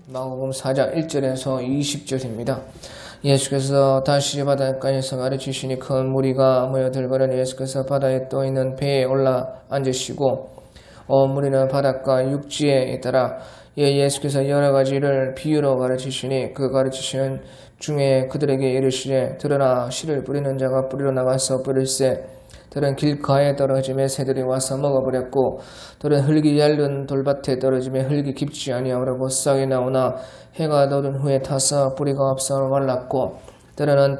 마가복음 4장 1절에서 20절입니다. 예수께서 다시 바닷가에서 가르치시니 큰 무리가 모여들거늘 예수께서 바다에 떠있는 배에 올라 앉으시고 온 무리는 바닷가 육지에 있더라. 예수께서 여러 가지를 비유로 가르치시니 그 가르치시는 중에 그들에게 이르시되 들으나 씨를 뿌리는 자가 뿌리러 나가서 뿌릴새 들은 길가에 떨어짐에 새들이 와서 먹어버렸고 들은 흙이 얇은 돌밭에 떨어짐에 흙이 깊지 아니하므로 싹이 나오나 해가 돋은 후에 타서 뿌리가 없어 말랐고 들은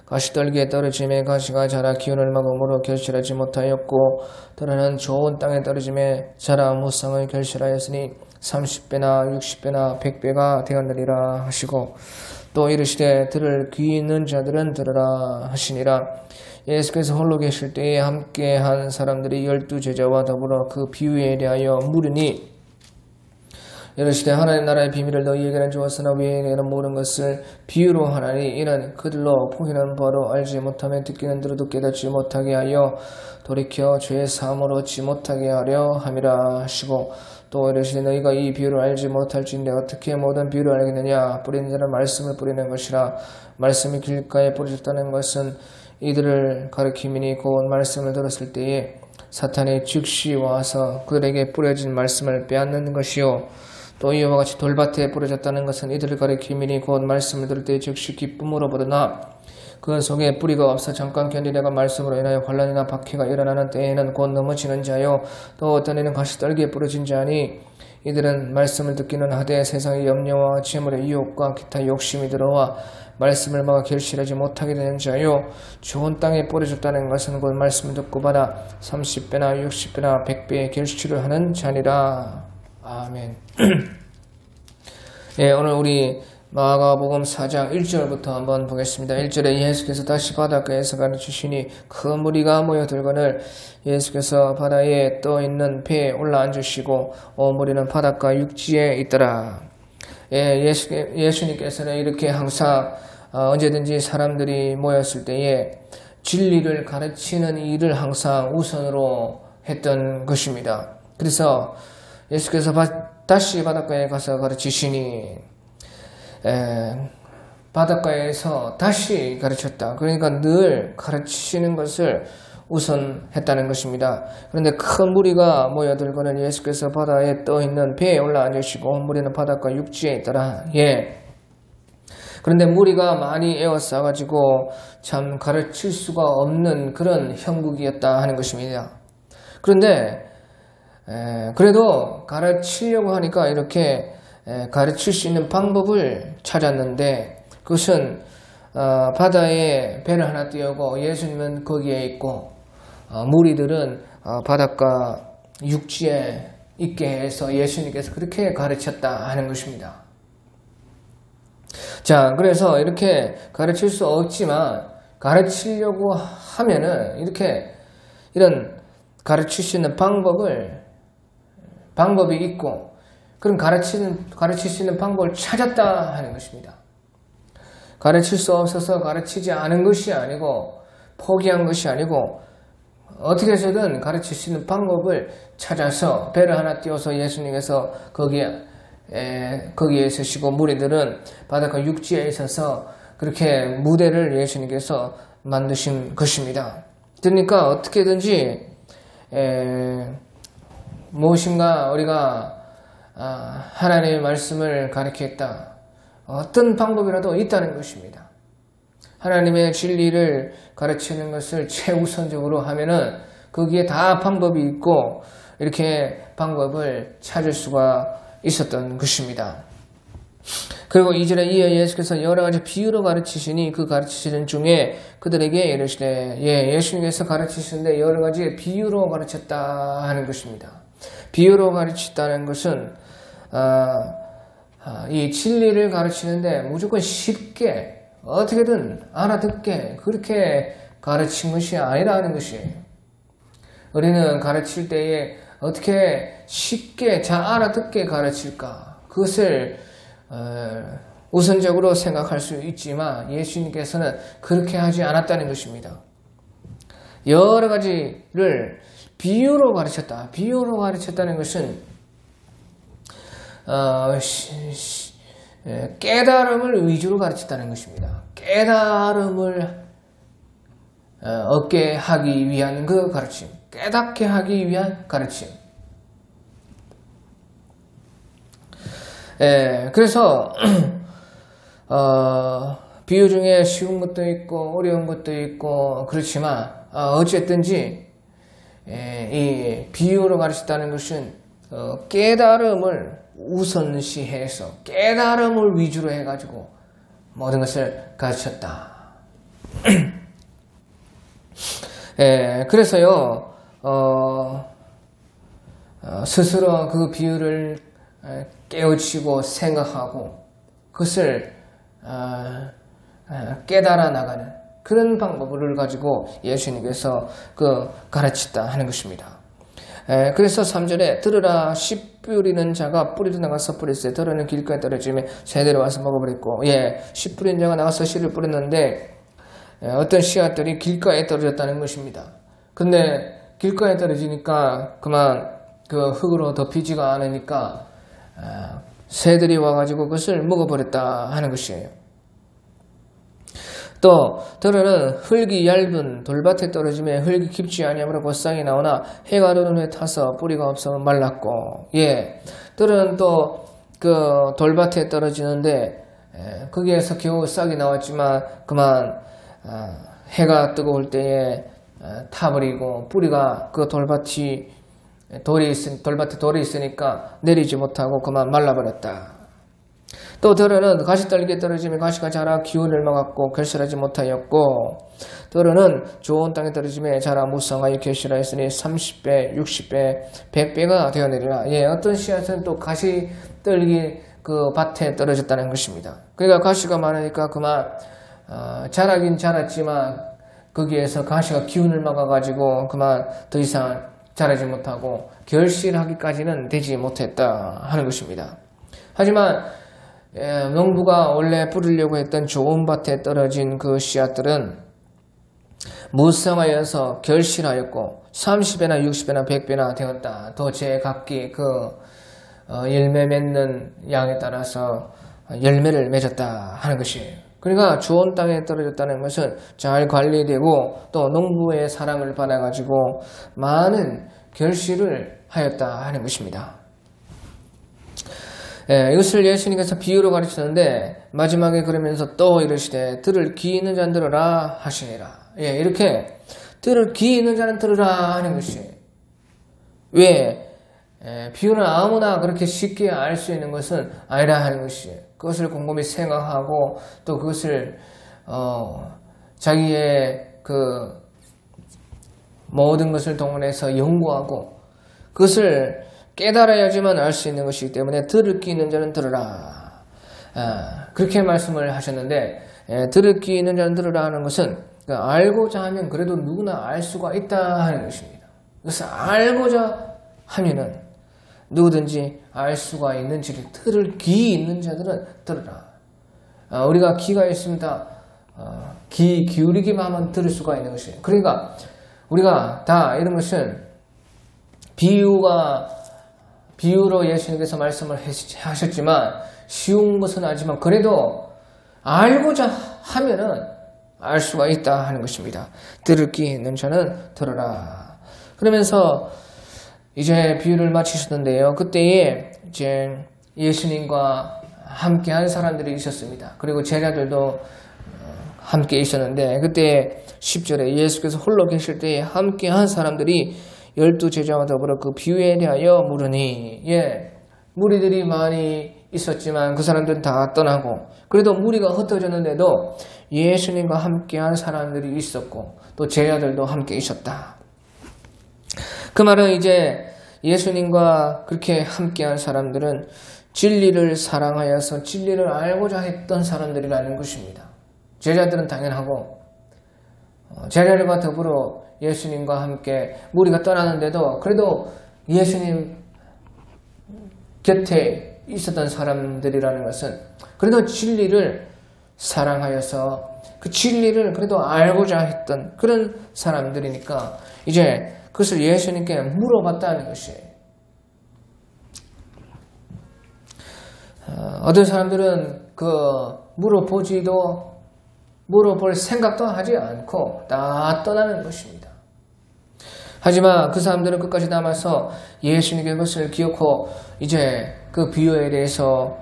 가시떨기에 떨어짐에 가시가 자라 기운을 먹음으로 결실하지 못하였고 들은 좋은 땅에 떨어짐에 자라 무쌍을 결실하였으니 30배나 60배나 100배가 되었느니라 하시고 또 이르시되 들을 귀 있는 자들은 들으라 하시니라. 예수께서 홀로 계실 때에 함께한 사람들이 12제자와 더불어 그 비유에 대하여 물으니 이르시되 하나님 나라의 비밀을 너희에게는 주었으나 우리에게는 모르는 것을 비유로 하나니 이는 그들로 보기는 바로 알지 못하며 듣기는 들어도 깨닫지 못하게 하여 돌이켜 죄의 사함을 얻지 못하게 하려 함이라 하시고 또 이르시되 너희가 이 비유를 알지 못할진데 어떻게 모든 비유를 알겠느냐. 뿌리는 자는 말씀을 뿌리는 것이라. 말씀이 길가에 뿌려졌다는 것은 이들을 가리킴이니 곧 말씀을 들었을 때에 사탄이 즉시 와서 그들에게 뿌려진 말씀을 빼앗는 것이요 또 이와 같이 돌밭에 뿌려졌다는 것은 이들을 가리킴이니 곧 말씀을 들을 때에 즉시 기쁨으로 받으나 그 속에 뿌리가 없어 잠깐 견디다가 말씀으로 인하여 환난이나 박해가 일어나는 때에는 곧 넘어지는 자요 또 어떤 이는 가시떨기에 뿌려진 자니 이들은 말씀을 듣기는 하되 세상의 염려와 재물의 유혹과 기타 욕심이 들어와 말씀을 막아 결실하지 못하게 되는 자요 좋은 땅에 뿌려졌다는 것은 곧 말씀을 듣고 받아 30배나 60배나 100배의 결실을 하는 자니라. 아멘. 예, 오늘 우리 마가복음 4장 1절부터 한번 보겠습니다. 1절에 예수께서 다시 바닷가에서 가르치시니 큰 무리가 모여들거늘 예수께서 바다에 떠있는 배에 올라앉으시고 온 무리는 바닷가 육지에 있더라. 예, 예수님께서는 이렇게 항상 언제든지 사람들이 모였을 때에 진리를 가르치는 일을 항상 우선으로 했던 것입니다. 그래서 예수께서 다시 바닷가에 가서 가르치시니 바닷가에서 다시 가르쳤다. 그러니까 늘 가르치시는 것을 우선 했다는 것입니다. 그런데 큰 무리가 모여들거늘 예수께서 바다에 떠있는 배에 올라앉으시고 무리는 바닷가 육지에 있더라. 예. 그런데 무리가 많이 에워싸가지고 참 가르칠 수가 없는 그런 형국이었다 하는 것입니다. 그런데 그래도 가르치려고 하니까 이렇게 가르칠 수 있는 방법을 찾았는데 그것은 바다에 배를 하나 띄우고 예수님은 거기에 있고 무리들은 바닷가 육지에 있게 해서 예수님께서 그렇게 가르쳤다 하는 것입니다. 자, 그래서 이렇게 가르칠 수 없지만 가르치려고 하면은 이런 가르칠 수 있는 방법이 있고 그런 가르칠 수 있는 방법을 찾았다 하는 것입니다. 가르칠 수 없어서 가르치지 않은 것이 아니고 포기한 것이 아니고 어떻게 해서든 가르칠 수 있는 방법을 찾아서 배를 하나 띄워서 예수님께서 거기에 서시고 무리들은 바닷가 육지에 있어서 그렇게 무대를 예수님께서 만드신 것입니다. 그러니까 어떻게든지 무엇인가 우리가 하나님의 말씀을 가르치겠다. 어떤 방법이라도 있다는 것입니다. 하나님의 진리를 가르치는 것을 최우선적으로 하면은 거기에 다 방법이 있고 이렇게 방법을 찾을 수가 있었던 것입니다. 그리고 2절에 이에 예수께서 여러 가지 비유로 가르치시니 그 가르치시는 중에 그들에게 이르시되 예수님께서 가르치시는데 여러 가지 비유로 가르쳤다 하는 것입니다. 비유로 가르쳤다는 것은 이 진리를 가르치는데 무조건 쉽게 어떻게든 알아듣게 그렇게 가르친 것이 아니라는 것이에요. 우리는 가르칠 때에 어떻게 쉽게 잘 알아듣게 가르칠까 그것을 우선적으로 생각할 수 있지만 예수님께서는 그렇게 하지 않았다는 것입니다. 여러 가지를 비유로 가르쳤다. 비유로 가르쳤다는 것은 깨달음을 위주로 가르쳤다는 것입니다. 깨달음을 얻게 하기 위한 그 가르침, 깨닫게 하기 위한 가르침. 그래서 비유 중에 쉬운 것도 있고 어려운 것도 있고 그렇지만 어쨌든지 이 비유로 가르쳤다는 것은 깨달음을 우선시해서 깨달음을 위주로 해가지고 모든 것을 가르쳤다. 그래서요 스스로 그 비유를 깨우치고 생각하고 그것을 깨달아 나가는 그런 방법을 가지고 예수님께서 가르쳤다 하는 것입니다. 그래서 3절에 들으라 씨 뿌리는 자가 뿌리로 나가서 뿌렸어요. 들으는 길가에 떨어지며 새들이 와서 먹어버렸고 씨 뿌린 자가 나가서 씨를 뿌렸는데 어떤 씨앗들이 길가에 떨어졌다는 것입니다. 근데 길가에 떨어지니까 그만 그 흙으로 덮이지가 않으니까 새들이 와가지고 그것을 먹어버렸다 하는 것이에요. 또 들은 흙이 얇은 돌밭에 떨어지면 흙이 깊지 아니하므로 곧상이 나오나 해가 오른 후에 타서 뿌리가 없어 말랐고 들은 또 그 돌밭에 떨어지는데 거기에서 겨우 싹이 나왔지만 그만 해가 뜨거울 때에 타버리고 뿌리가 그 돌밭에 돌이 있으니까 내리지 못하고 그만 말라버렸다. 또 들은 가시떨기에 떨어지면 가시가 자라 기운을 막았고 결실하지 못하였고 들은 좋은 땅에 떨어지면 자라 무성하여 결실하였으니 30배, 60배, 100배가 되어내리라. 어떤 씨앗은 또 가시떨기 그 밭에 떨어졌다는 것입니다. 그러니까 가시가 많으니까 그만 자라긴 자랐지만 거기에서 가시가 기운을 막아가지고 그만 더 이상 자라지 못하고 결실하기까지는 되지 못했다 하는 것입니다. 하지만 농부가 원래 뿌리려고 했던 좋은 밭에 떨어진 그 씨앗들은 무성하여서 결실하였고 30배나 60배나 100배나 되었다. 더 제각기 열매 맺는 양에 따라서 열매를 맺었다 하는 것이에요. 그러니까 좋은 땅에 떨어졌다는 것은 잘 관리되고 또 농부의 사랑을 받아가지고 많은 결실을 하였다 하는 것입니다. 이것을 예수님께서 비유로 가르치는데 마지막에 그러면서 또 이르시되 들을 귀 있는 자는 들으라 하시니라. 이렇게 들을 귀 있는 자는 들으라 하는 것이 왜 비유는 아무나 그렇게 쉽게 알 수 있는 것은 아니라 하는 것이 그것을 곰곰이 생각하고 또 그것을 자기의 모든 것을 동원해서 연구하고 그것을 깨달아야지만 알 수 있는 것이기 때문에 들을 귀 있는 자는 들으라. 그렇게 말씀을 하셨는데 들을 귀 있는 자는 들으라 하는 것은 알고자 하면 그래도 누구나 알 수가 있다 하는 것입니다. 그래서 알고자 하면은 누구든지 알 수가 있는지를 들을 귀 있는 자들은 들으라. 우리가 귀가 있습니다. 귀 기울이기만 하면 들을 수가 있는 것이에요. 그러니까 우리가 다 이런 것은 비유로 예수님께서 말씀을 하셨지만 쉬운 것은 아니지만 그래도 알고자 하면은 알 수가 있다 하는 것입니다. 들을 귀 있는 자는 들으라. 그러면서 이제 비유를 마치셨는데요. 그때에 이제 예수님과 함께한 사람들이 있었습니다. 그리고 제자들도 함께 있었는데 그때 10절에 예수께서 홀로 계실 때에 함께한 사람들이 12제자와 더불어 그 비유에 대하여 물으니 무리들이 많이 있었지만 그 사람들은 다 떠나고 그래도 무리가 흩어졌는데도 예수님과 함께한 사람들이 있었고 또 제자들도 함께 있었다. 그 말은 이제 예수님과 그렇게 함께한 사람들은 진리를 사랑하여서 진리를 알고자 했던 사람들이라는 것입니다. 제자들은 당연하고 제자들과 더불어 예수님과 함께 무리가 떠나는데도 그래도 예수님 곁에 있었던 사람들이라는 것은 그래도 진리를 사랑하여서 그 진리를 그래도 알고자 했던 그런 사람들이니까 이제 그것을 예수님께 물어봤다는 것이에요. 어떤 사람들은 물어볼 생각도 하지 않고 다 떠나는 것입니다. 하지만 그 사람들은 끝까지 남아서 예수님께 그것을 기억하고 이제 그 비유에 대해서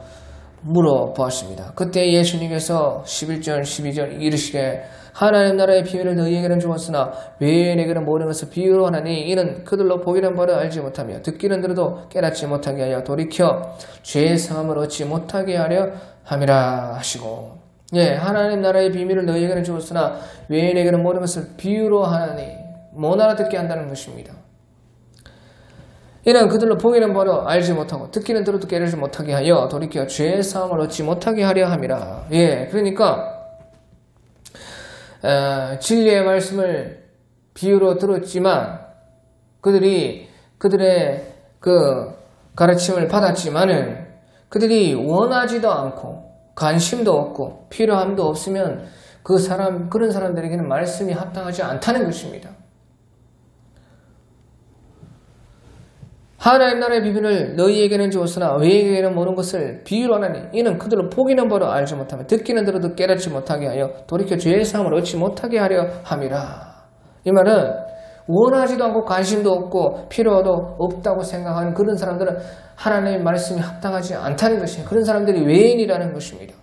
물어보았습니다. 그때 예수님께서 11절, 12절 이르시되 하나님 나라의 비밀을 너희에게는 주었으나 왜 내게는 모든 것을 비유로 하나니 이는 그들로 보이는 바를 알지 못하며 듣기는 들어도 깨닫지 못하게 하여 돌이켜 죄의 상함을 얻지 못하게 하려 함이라 하시고, 예, 하나님 나라의 비밀을 너희에게는 주었으나 왜 내게는 모든 것을 비유로 하나니 못 알아듣게 한다는 것입니다. 이는 그들로 보이는 바로 알지 못하고 듣기는 들어도 깨닫지 못하게 하여 돌이켜 죄의 사함을 얻지 못하게 하려 함이라. 예, 그러니까 진리의 말씀을 비유로 들었지만 그들의 그 가르침을 받았지만은 그들이 원하지도 않고 관심도 없고 필요함도 없으면 그런 사람들에게는 말씀이 합당하지 않다는 것입니다. 하나님 나라의 비밀을 너희에게는 주었으나 너희에게는 모르는 것을 비유로 하나니 이는 그들로 보기는 바로 알지 못하며 듣기는 들어도 깨닫지 못하게 하여 돌이켜 죄의 사함을 얻지 못하게 하려 함이라. 이 말은 원하지도 않고 관심도 없고 필요도 없다고 생각하는 그런 사람들은 하나님의 말씀이 합당하지 않다는 것이에요. 그런 사람들이 외인이라는 것입니다.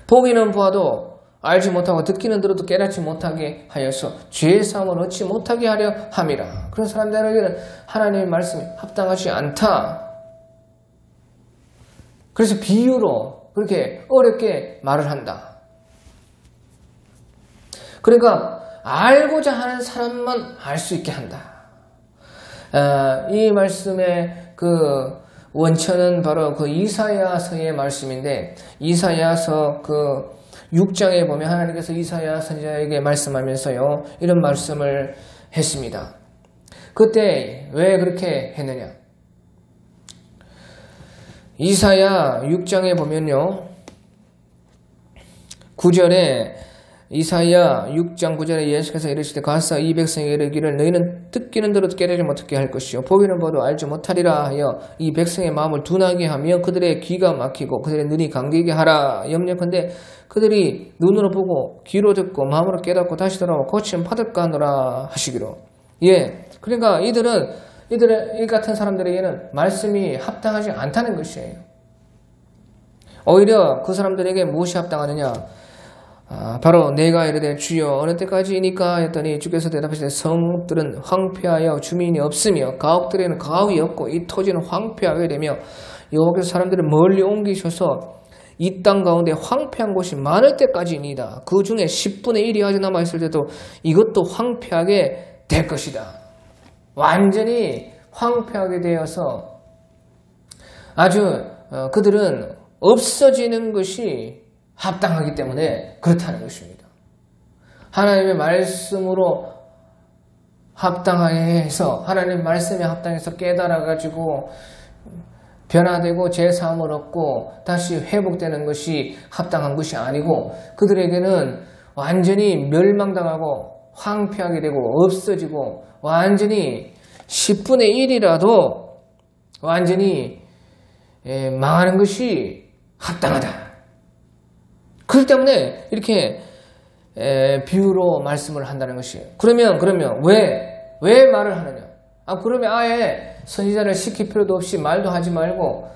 보기는 보아도 알지 못하고 듣기는 들어도 깨닫지 못하게 하여서 죄의 사함을 얻지 못하게 하려 함이라. 그런 사람들에게는 하나님의 말씀이 합당하지 않다. 그래서 비유로 그렇게 어렵게 말을 한다. 그러니까 알고자 하는 사람만 알 수 있게 한다. 이 말씀의 그 원천은 바로 그 이사야서의 말씀인데, 이사야서 그 6장에 보면 하나님께서 이사야 선지자에게 말씀하면서요, 이런 말씀을 했습니다. 그때 왜 그렇게 했느냐? 이사야 6장에 보면요, 9절에 이사야 6장 9절에 예수께서 이르시되 가서 이 백성에게 이르기를 너희는 듣기는 들어도 깨닫지 못하게 할 것이요 보기는 봐도 알지 못하리라 하여 이 백성의 마음을 둔하게 하며 그들의 귀가 막히고 그들의 눈이 감기게 하라. 염려컨대 그들이 눈으로 보고 귀로 듣고 마음으로 깨닫고 다시 돌아오고 고침 받을까 하노라 하시기로. 예, 그러니까 이 같은 사람들에게는 말씀이 합당하지 않다는 것이에요. 오히려 그 사람들에게 무엇이 합당하느냐? 바로 내가 이르되 주여 어느 때까지이니까 했더니 주께서 대답하시되 성읍들은 황폐하여 주민이 없으며 가옥들에는 가옥이 없고 이 토지는 황폐하게 되며 여호와께서 사람들을 멀리 옮기셔서 이 땅 가운데 황폐한 곳이 많을 때까지이니다. 그 중에 10분의 1이 아직 남아있을 때도 이것도 황폐하게 될 것이다. 완전히 황폐하게 되어서 아주 그들은 없어지는 것이 합당하기 때문에 그렇다는 것입니다. 하나님의 말씀으로 합당하게 해서 하나님의 말씀에 합당해서 깨달아가지고 변화되고 제사함을 얻고 다시 회복되는 것이 합당한 것이 아니고 그들에게는 완전히 멸망당하고 황폐하게 되고 없어지고 완전히 10분의 1이라도 완전히 망하는 것이 합당하다. 그렇기 때문에 이렇게 비유로 말씀을 한다는 것이에요. 그러면 왜 말을 하느냐? 그러면 아예 선지자를 시킬 필요도 없이 말도 하지 말고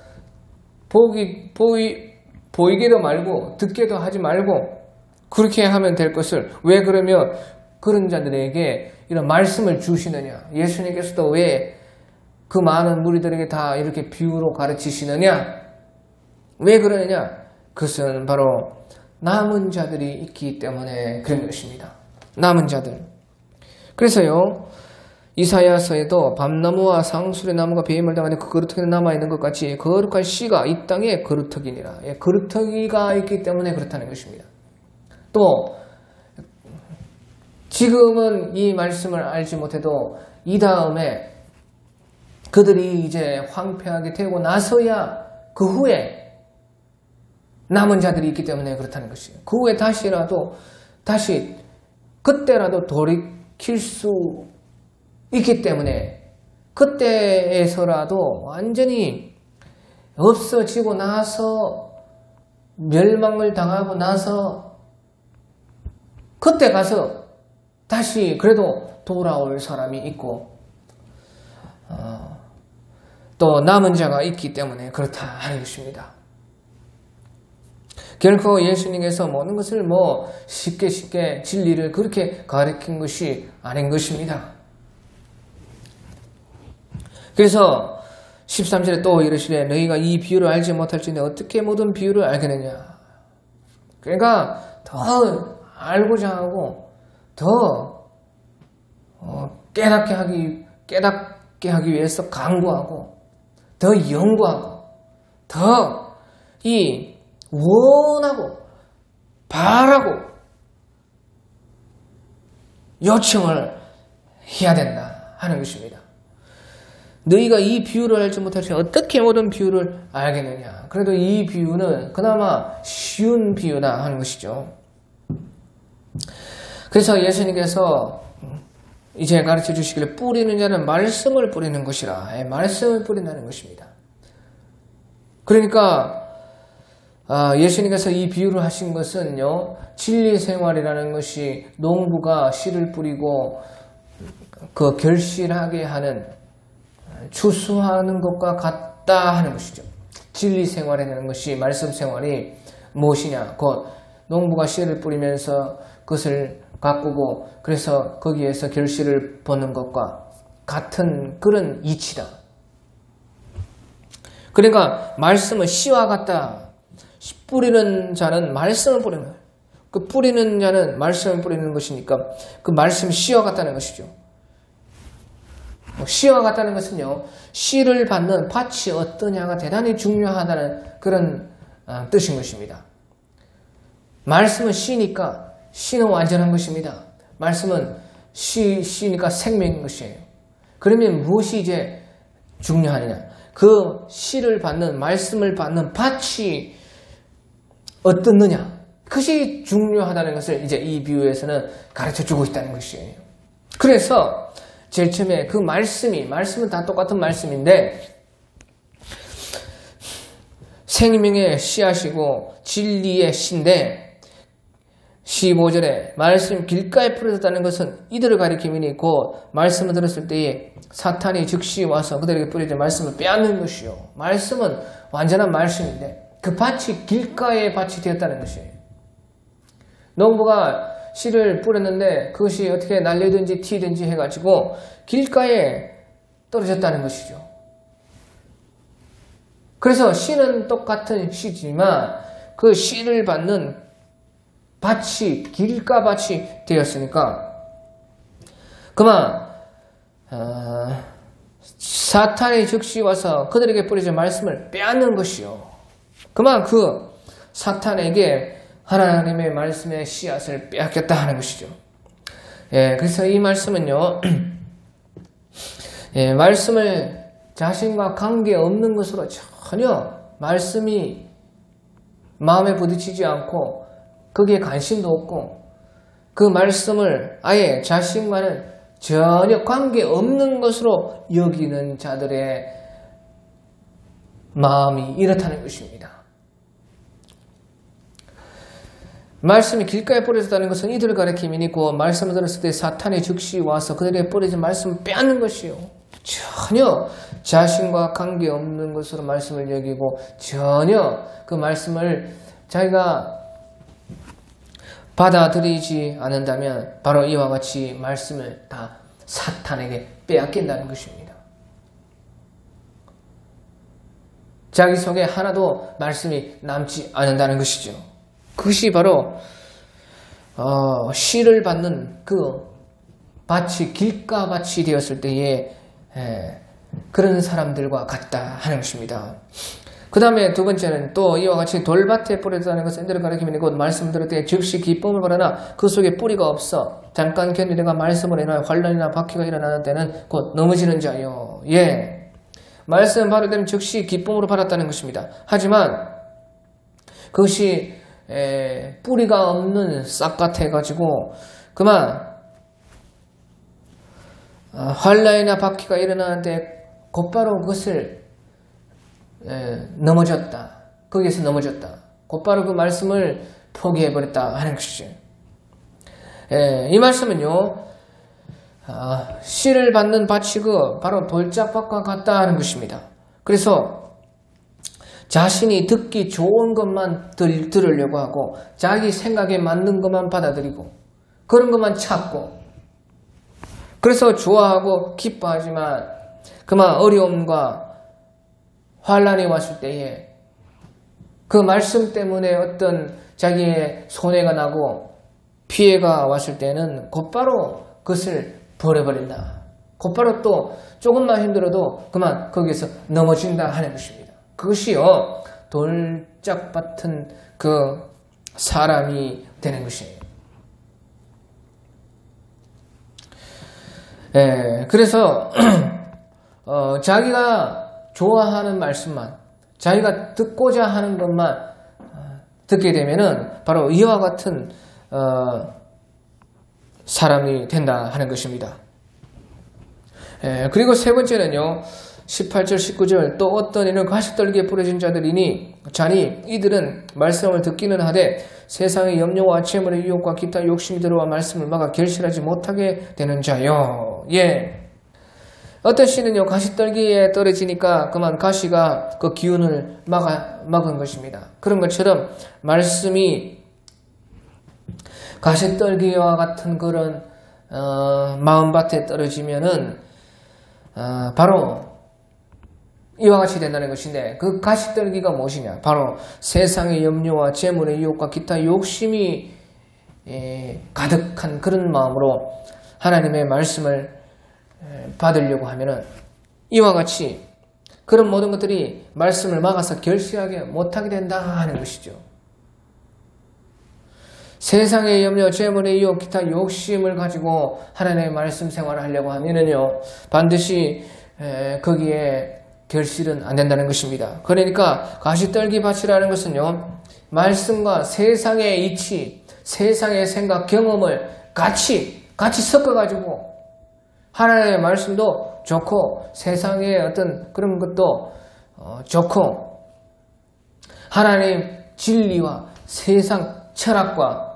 보이게도 말고 듣게도 하지 말고 그렇게 하면 될 것을 왜 그러면 그런 자들에게 이런 말씀을 주시느냐? 예수님께서도 왜 그 많은 무리들에게 다 이렇게 비유로 가르치시느냐? 왜 그러느냐? 그것은 바로 남은 자들이 있기 때문에 그런 것입니다. 남은 자들. 그래서요, 이사야서에도 밤나무와 상수리 나무가 배임을 당하되 그 그루터기는 남아있는 것 같이 거룩한 씨가 이 땅에 그루터기니라. 그루터기가 있기 때문에 그렇다는 것입니다. 또 지금은 이 말씀을 알지 못해도 이 다음에 그들이 이제 황폐하게 되고 나서야 그 후에 남은 자들이 있기 때문에 그렇다는 것이에요. 그 후에 다시 그때라도 돌이킬 수 있기 때문에 그때에서라도 완전히 없어지고 나서 멸망을 당하고 나서 그때 가서 다시 그래도 돌아올 사람이 있고 또 남은 자가 있기 때문에 그렇다 하는 것입니다. 결코 예수님께서 모든 것을 쉽게 진리를 그렇게 가르친 것이 아닌 것입니다. 그래서 13절에 또 이르시되 너희가 이 비유를 알지 못할지니 어떻게 모든 비유를 알겠느냐. 그러니까 더 알고자 하고 더 깨닫게 하기 위해서 강구하고 더 연구하고 더 원하고 바라고 요청을 해야 된다 하는 것입니다. 너희가 이 비유를 알지 못하지 어떻게 모든 비유를 알겠느냐. 그래도 이 비유는 그나마 쉬운 비유다 하는 것이죠. 그래서 예수님께서 이제 가르쳐 주시기를 뿌리는 자는 말씀을 뿌리는 것이라. 말씀을 뿌린다는 것입니다. 그러니까 예수님께서 이 비유를 하신 것은요, 진리 생활이라는 것이 농부가 씨를 뿌리고 그 결실하게 하는 추수하는 것과 같다 하는 것이죠. 진리 생활이라는 것이 말씀 생활이 무엇이냐? 곧 농부가 씨를 뿌리면서 그것을 가꾸고 그래서 거기에서 결실을 보는 것과 같은 그런 이치다. 그러니까 말씀은 씨와 같다. 뿌리는 자는 말씀을 뿌리는 거예요. 그 뿌리는 자는 말씀을 뿌리는 것이니까 그 말씀이 씨와 같다는 것이죠. 씨와 같다는 것은요, 씨를 받는 밭이 어떠냐가 대단히 중요하다는 그런 뜻인 것입니다. 말씀은 씨니까 씨는 완전한 것입니다. 말씀은 씨니까 생명인 것이에요. 그러면 무엇이 이제 중요하느냐? 그 씨를 받는, 말씀을 받는 밭이 어떻느냐? 그것이 중요하다는 것을 이제 이 비유에서는 가르쳐 주고 있다는 것이에요. 그래서 제일 처음에 그 말씀은 다 똑같은 말씀인데 생명의 씨앗이고 진리의 씨인데 15절에 말씀 길가에 뿌려졌다는 것은 이들을 가리킴이니 곧 말씀을 들었을 때에 사탄이 즉시 와서 그들에게 뿌려진 말씀을 빼앗는 것이요. 말씀은 완전한 말씀인데 그 밭이 길가에 밭이 되었다는 것이에요. 농부가 씨를 뿌렸는데 그것이 어떻게 날리든지 튀든지 해가지고 길가에 떨어졌다는 것이죠. 그래서 씨는 똑같은 씨지만 그 씨를 받는 밭이 길가밭이 되었으니까 그만 사탄이 즉시 와서 그들에게 뿌려진 말씀을 빼앗는 것이요. 그만 그 사탄에게 하나님의 말씀의 씨앗을 빼앗겼다 하는 것이죠. 그래서 이 말씀은요, 말씀을 자신과 관계없는 것으로 전혀 말씀이 마음에 부딪히지 않고 거기에 관심도 없고 그 말씀을 아예 자신과는 전혀 관계없는 것으로 여기는 자들의 마음이 이렇다는 것입니다. 말씀이 길가에 뿌려졌다는 것은 이들을 가리킴이니 곧 말씀을 들었을 때 사탄이 즉시 와서 그들에게 뿌려진 말씀을 빼앗는 것이요. 전혀 자신과 관계없는 것으로 말씀을 여기고 전혀 그 말씀을 자기가 받아들이지 않는다면 바로 이와 같이 말씀을 다 사탄에게 빼앗긴다는 것입니다. 자기 속에 하나도 말씀이 남지 않는다는 것이죠. 그것이 바로 씨를 받는 그 밭이 길가밭이 되었을 때에 그런 사람들과 같다 하는 것입니다. 그 다음에 두 번째는 또 이와 같이 돌밭에 뿌려졌다는 것은 이들을 가리키면 곧 말씀을 들을 때 즉시 기쁨을 바라나 그 속에 뿌리가 없어 잠깐 견디다가 말씀으로 인하여 환란이나 박해가 일어나는 때는 곧 넘어지는 자요. 말씀 발효되면 즉시 기쁨으로 받았다는 것입니다. 하지만 그것이 뿌리가 없는 싹 같아가지고 그만 환란이나 박해가 일어나는데 곧바로 그것을 넘어졌다. 거기에서 넘어졌다. 곧바로 그 말씀을 포기해버렸다 하는 것이죠. 이 말씀은요, 씨를 받는 밭이 바로 돌짝밭과 같다 하는 것입니다. 그래서 자신이 듣기 좋은 것만 들으려고 하고 자기 생각에 맞는 것만 받아들이고 그런 것만 찾고 그래서 좋아하고 기뻐하지만 그만 어려움과 환란이 왔을 때에 그 말씀 때문에 어떤 자기의 손해가 나고 피해가 왔을 때는 곧바로 그것을 버려버린다. 곧바로 또 조금만 힘들어도 그만 거기에서 넘어진다 하는 것입니다. 그것이요 돌짝 같은 그 사람이 되는 것이에요. 그래서 자기가 좋아하는 말씀만 자기가 듣고자 하는 것만 듣게 되면은 바로 이와 같은 사람이 된다 하는 것입니다. 그리고 세 번째는요. 18절 19절 또 어떤 이는 가시떨기에 부러진 자니 이들은 말씀을 듣기는 하되 세상의 염려와 재물의 유혹과 기타 욕심이 들어와 말씀을 막아 결실하지 못하게 되는 자요. 어떤 씨는요 가시떨기에 떨어지니까 그만 가시가 그 기운을 막은 것입니다. 그런 것처럼 말씀이 가시떨기와 같은 그런 마음밭에 떨어지면은 바로 이와 같이 된다는 것인데 그 가시떨기가 무엇이냐? 바로 세상의 염려와 재물의 유혹과 기타 욕심이 가득한 그런 마음으로 하나님의 말씀을 받으려고 하면은 이와 같이 그런 모든 것들이 말씀을 막아서 결실하게 못하게 된다 하는 것이죠. 세상의 염려, 재물의 유혹, 기타 욕심을 가지고 하나님의 말씀 생활을 하려고 하면은요 반드시 거기에 결실은 안 된다는 것입니다. 그러니까 가시떨기 밭이라는 것은요 말씀과 세상의 이치, 세상의 생각, 경험을 같이 섞어가지고 하나님의 말씀도 좋고 세상의 어떤 그런 것도 좋고 하나님 진리와 세상 철학과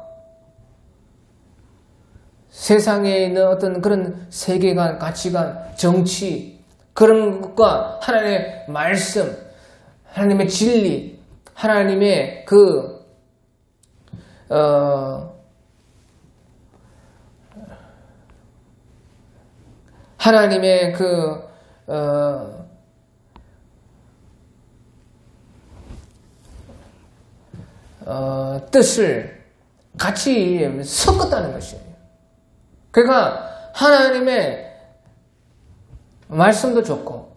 세상에 있는 어떤 그런 세계관, 가치관, 정치 그런 것과 하나님의 말씀, 하나님의 진리, 하나님의 하나님의 뜻을 같이 섞었다는 것이에요. 그러니까 하나님의 말씀도 좋고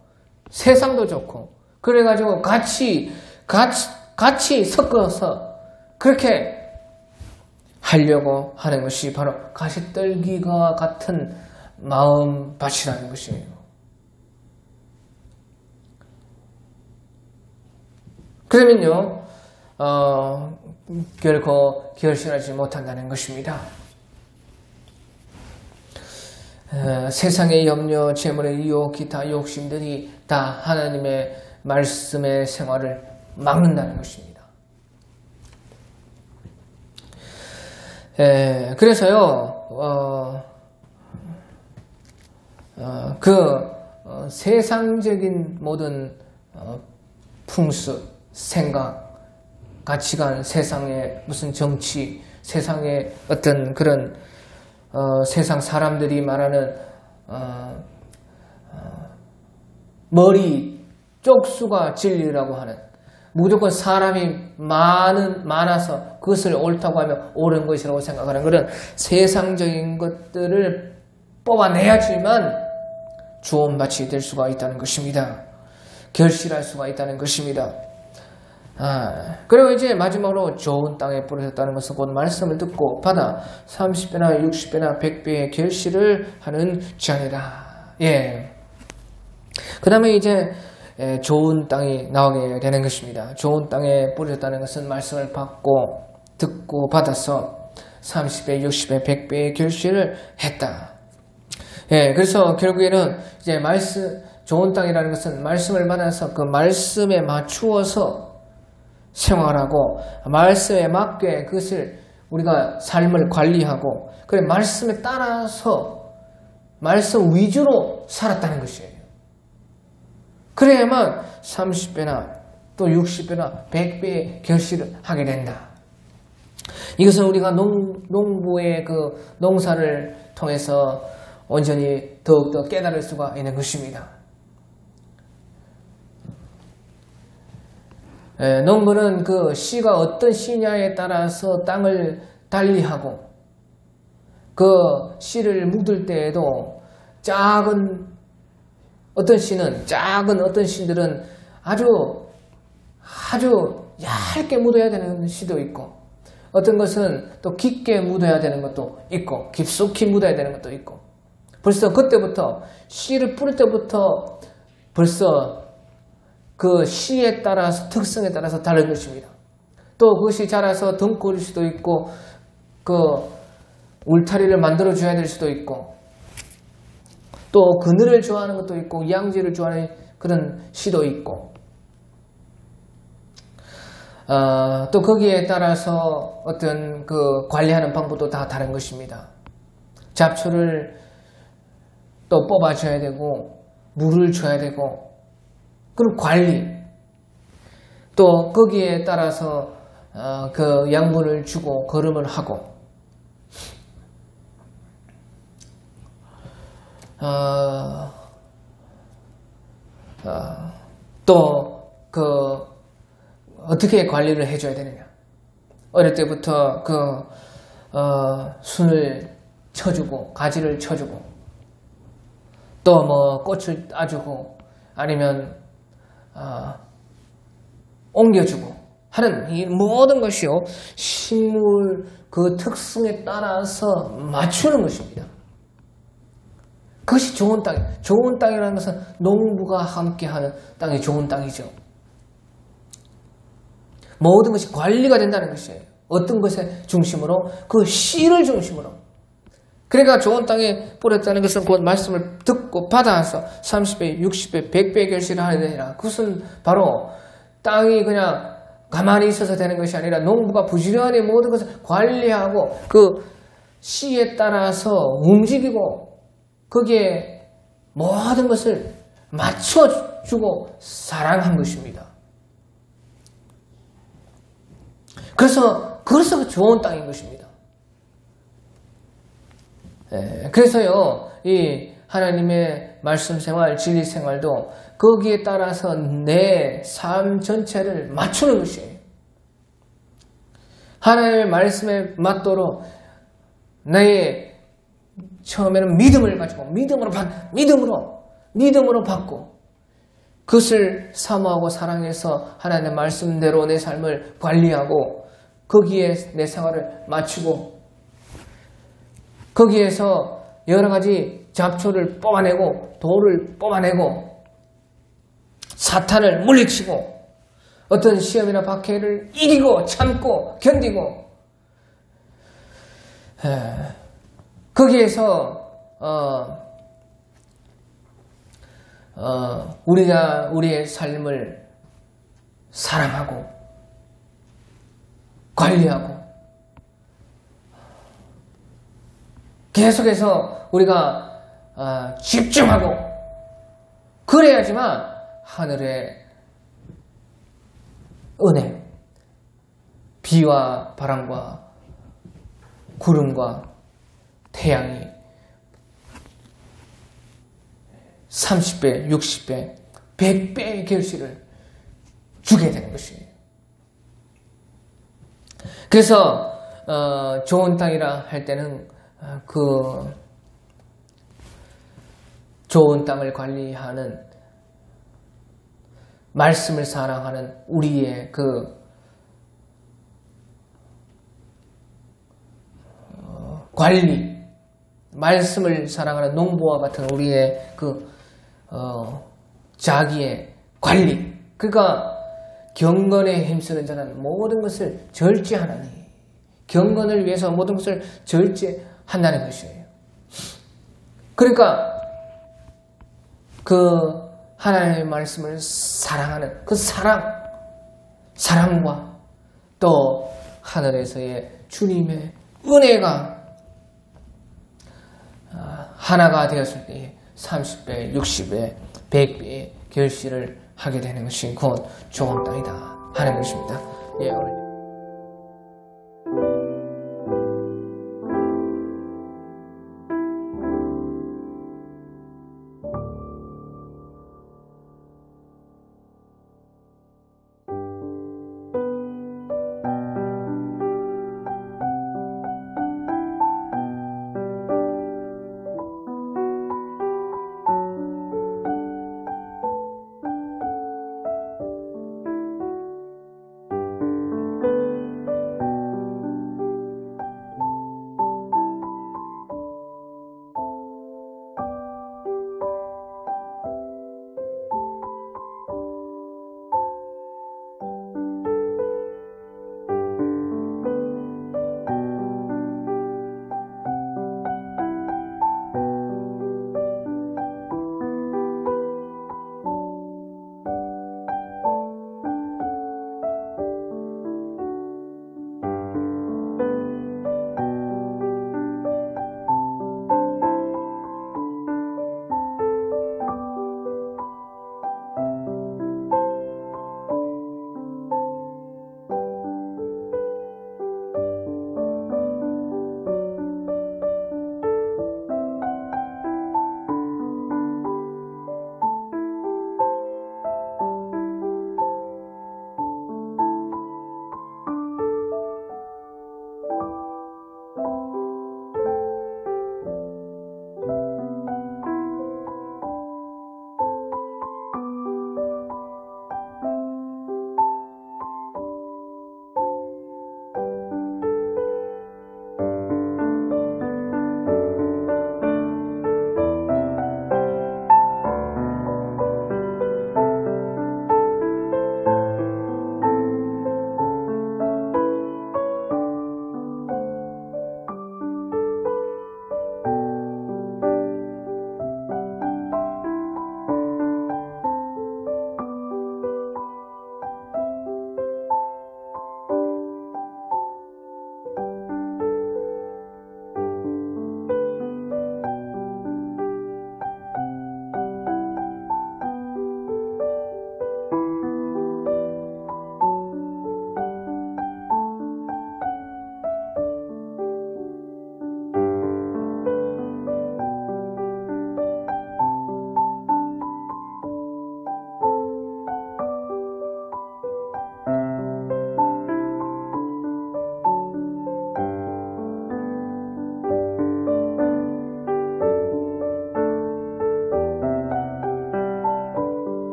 세상도 좋고 그래가지고 같이 섞어서 그렇게 하려고 하는 것이 바로 가시떨기가 같은 마음밭이라는 것이에요. 그러면요 결코 결실하지 못한다는 것입니다. 세상의 염려, 재물의 유혹, 기타 욕심들이 다 하나님의 말씀의 생활을 막는다는 것입니다. 그래서요 세상적인 모든 풍습, 생각, 가치관, 세상의 무슨 정치, 세상의 어떤 그런 세상 사람들이 말하는 머리 쪽수가 진리라고 하는 무조건 사람이 많아서 그것을 옳다고 하면 옳은 것이라고 생각하는 그런 세상적인 것들을 뽑아내야지만 좋은 밭이 될 수가 있다는 것입니다. 결실할 수가 있다는 것입니다. 그리고 이제 마지막으로 좋은 땅에 뿌려졌다는 것은 곧 말씀을 듣고 받아 30배나 60배나 100배의 결실을 하는 자니라. 그 다음에 이제 좋은 땅이 나오게 되는 것입니다. 좋은 땅에 뿌려졌다는 것은 말씀을 받고 듣고 받아서 30배, 60배, 100배의 결실을 했다. 그래서 결국에는 이제 좋은 땅이라는 것은 말씀을 받아서 그 말씀에 맞추어서 생활하고 말씀에 맞게 그것을 우리가 삶을 관리하고 그래 말씀에 따라서 말씀 위주로 살았다는 것이에요. 그래야만 30배나 또 60배나 100배의 결실을 하게 된다. 이것은 우리가 농부의 그 농사를 통해서 온전히 더욱더 깨달을 수가 있는 것입니다. 농부는 그 씨가 어떤 씨냐에 따라서 땅을 달리하고 그 씨를 묻을 때에도 어떤 씨들은 아주 얇게 묻어야 되는 씨도 있고 어떤 것은 또 깊게 묻어야 되는 것도 있고 깊숙이 묻어야 되는 것도 있고 벌써 그때부터 씨를 뿌릴 때부터 벌써 그 씨에 따라서 특성에 따라서 다른 것입니다. 또 그것이 자라서 덩굴일 수도 있고 그 울타리를 만들어 줘야 될 수도 있고 또 그늘을 좋아하는 것도 있고 양지를 좋아하는 그런 씨도 있고 또 거기에 따라서 어떤 그 관리하는 방법도 다 다른 것입니다. 잡초를 또 뽑아줘야 되고 물을 줘야 되고 그리고 관리 또 거기에 따라서 그 양분을 주고 거름을 하고 또 그 어떻게 관리를 해줘야 되느냐 어릴 때부터 그 순을 쳐주고 가지를 쳐주고 또 뭐 꽃을 따주고 아니면 옮겨주고 하는 이 모든 것이요 식물 그 특성에 따라서 맞추는 것입니다. 그것이 좋은 땅. 좋은 땅이라는 것은 농부가 함께하는 땅이 좋은 땅이죠. 모든 것이 관리가 된다는 것이에요. 어떤 것의 중심으로? 그 씨를 중심으로. 그러니까 좋은 땅에 뿌렸다는 것은 곧 말씀을 듣고 받아서 30배, 60배, 100배의 결실을 하게 되니라. 그것은 바로 땅이 그냥 가만히 있어서 되는 것이 아니라 농부가 부지런히 모든 것을 관리하고 그 씨에 따라서 움직이고 거기에 모든 것을 맞춰주고 사랑한 것입니다. 그래서 좋은 땅인 것입니다. 그래서요, 이 하나님의 말씀 생활, 진리 생활도 거기에 따라서 내 삶 전체를 맞추는 것이에요. 하나님의 말씀에 맞도록 나의 처음에는 믿음을 가지고 믿음으로 받고 그것을 사모하고 사랑해서 하나님의 말씀대로 내 삶을 관리하고 거기에 내 생활을 맞추고 거기에서 여러 가지 잡초를 뽑아내고 돌을 뽑아내고 사탄을 물리치고 어떤 시험이나 박해를 이기고 참고 견디고 거기에서 우리의 삶을 사랑하고 관리하고 계속해서 우리가 집중하고 그래야지만 하늘의 은혜, 비와 바람과 구름과 태양이 30배, 60배, 100배의 결실을 주게 되는 것이에요. 그래서 좋은 땅이라 할 때는 그 좋은 땅을 관리하는 말씀을 사랑하는 우리의 그 관리, 말씀을 사랑하는 농부와 같은 우리의 그 자기의 관리. 그러니까 경건에 힘쓰는 자는 모든 것을 절제하나니 경건을 위해서 모든 것을 절제한다는 것이에요. 그러니까 그 하나님의 말씀을 사랑하는 그 사랑과 또 하늘에서의 주님의 은혜가 하나가 되었을 때에 30배, 60배, 100배의 결실을 하게 되는 것이 곧 조각당이다 하는 것입니다. 예, 오늘